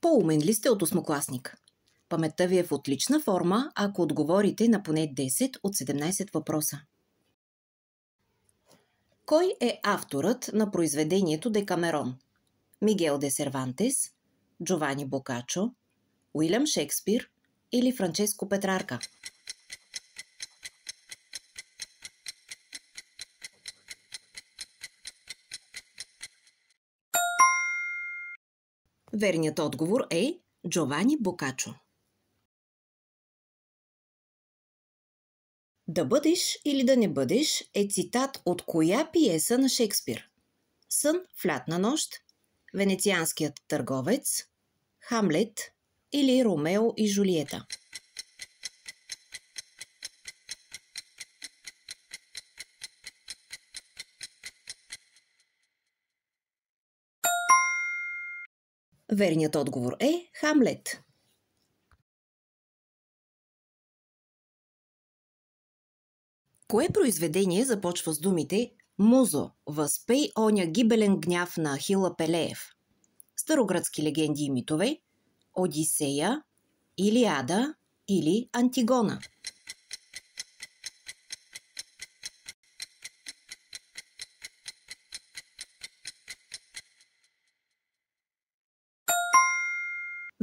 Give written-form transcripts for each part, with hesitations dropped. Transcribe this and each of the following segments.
По-умен ли сте от осмокласник? Паметта ви е в отлична форма, ако отговорите на поне 10 от 17 въпроса. Кой е авторът на произведението Декамерон? Мигел де Сервантес, Джовани Бокачо, Уилям Шекспир или Франческо Петрарка? Верният отговор е Джовани Бокачо. Да бъдеш или да не бъдеш е цитат от коя пиеса на Шекспир? Сън в лятна нощ, Венецианският търговец, Хамлет или Ромео и Жулиета? Верният отговор е Хамлет. Кое произведение започва с думите «Музо, възпей оня гибелен гняв на Ахила Пелеев»? Старогръцки легенди и митове, Одисея, Илиада или Антигона?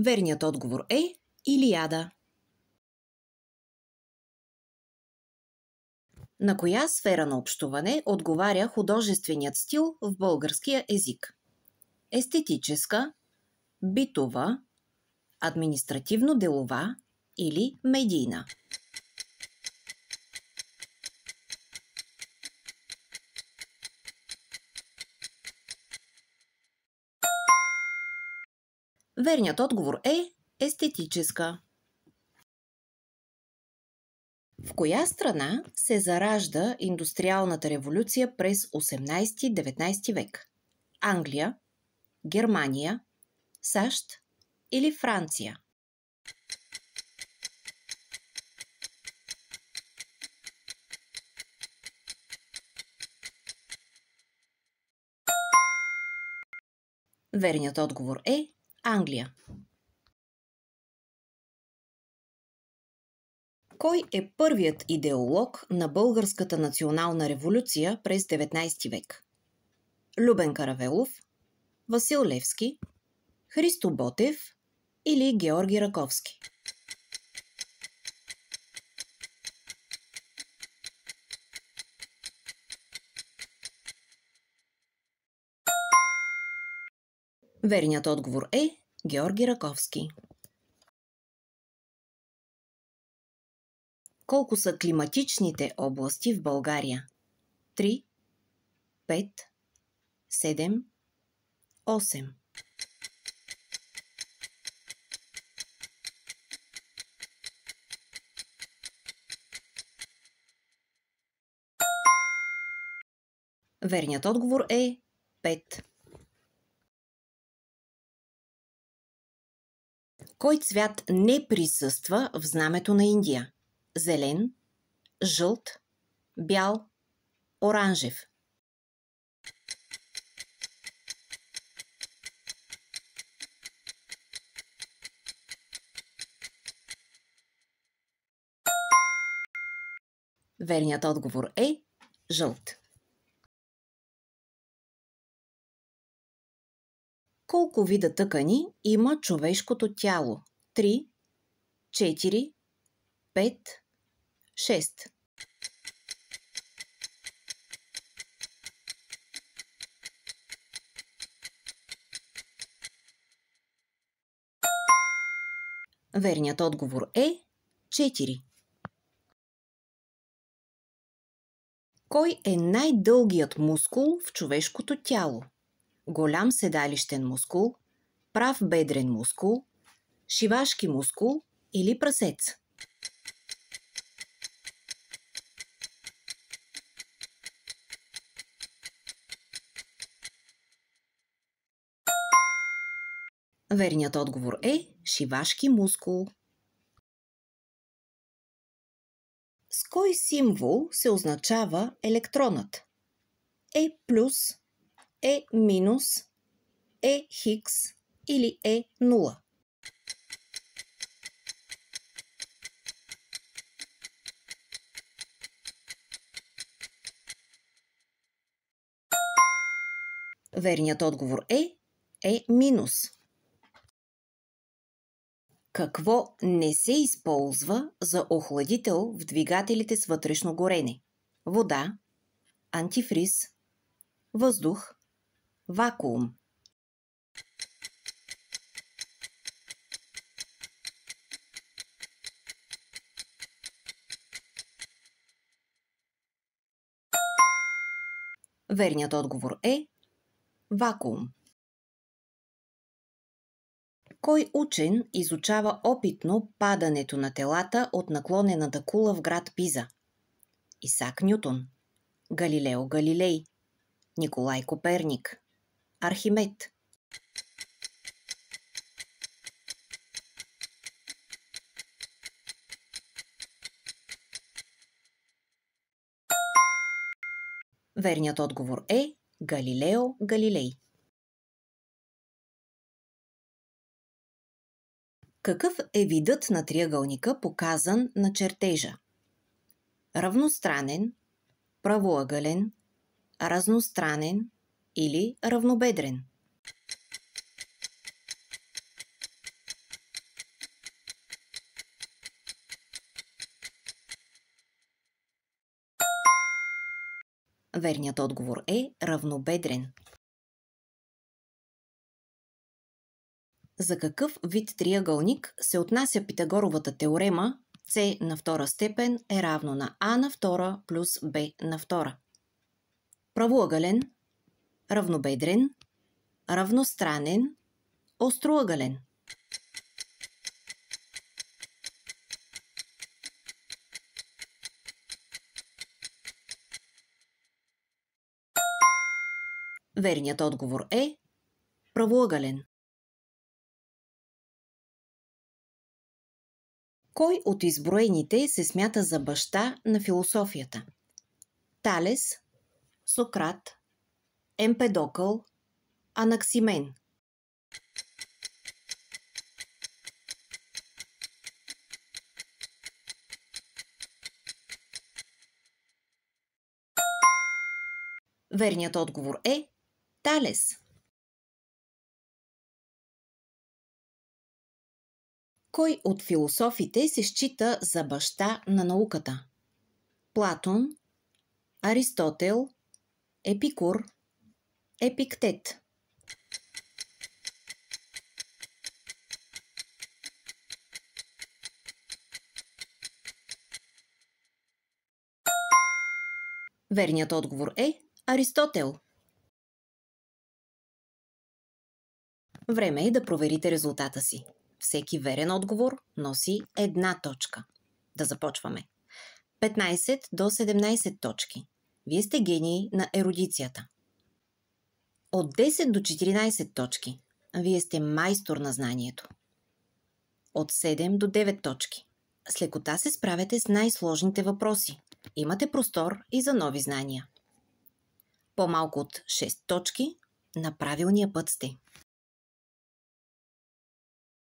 Верният отговор е Илиада. На коя сфера на общуване отговаря художественият стил в българския език? Естетическа, битова, административно-делова или медийна? Верният отговор е естетическа. В коя страна се заражда индустриалната революция през 18-19 век? Англия, Германия, САЩ или Франция? Верният отговор е Англия. Кой е първият идеолог на българската национална революция през 19 век? Любен Каравелов, Васил Левски, Христо Ботев или Георги Раковски? Верният отговор е Георги Раковски. Колко са климатичните области в България? 3, 5, 7, 8. Верният отговор е 5. Кой цвят не присъства в знамето на Индия? Зелен, жълт, бял, оранжев? Верният отговор е жълт. Колко вида тъкани има човешкото тяло? 3, 4, 5, 6. Верният отговор е 4. Кой е най-дългият мускул в човешкото тяло? Голям седалищен мускул, прав бедрен мускул, шивашки мускул или прасец? Верният отговор е шивашки мускул. С кой символ се означава електронът? Е плюс, Е минус, Е хикс или Е нула? Верният отговор е минус. Какво не се използва за охладител в двигателите с вътрешно горене? Вода, антифриз, въздух, вакуум. Верният отговор е вакуум. Кой учен изучава опитно падането на телата от наклонената кула в град Пиза? Исак Нютон, Галилео Галилей, Николай Коперник, Архимед. Верният отговор е Галилео Галилей. Какъв е видът на триъгълника, показан на чертежа? Равностранен, правоъгълен, разностранен или равнобедрен? Верният отговор е равнобедрен. За какъв вид триъгълник се отнася Питагоровата теорема c на втора степен е равно на а на втора плюс b на втора? Правоъгълен, равнобедрен, равностранен, остроъгълен? Верният отговор е правоъгълен. Кой от изброените се смята за баща на философията? Талес, Сократ, Емпедокъл, Анаксимен? Верният отговор е Талес. Кой от философите се счита за баща на науката? Платон, Аристотел, Епикур, Епиктет? Верният отговор е Аристотел. Време е да проверите резултата си. Всеки верен отговор носи 1 точка. Да започваме. 15 до 17 точки. Вие сте гении на ерудицията. От 10 до 14 точки. Вие сте майстор на знанието. От 7 до 9 точки. С лекота се справяте с най-сложните въпроси. Имате простор и за нови знания. По-малко от 6 точки. На правилния път сте.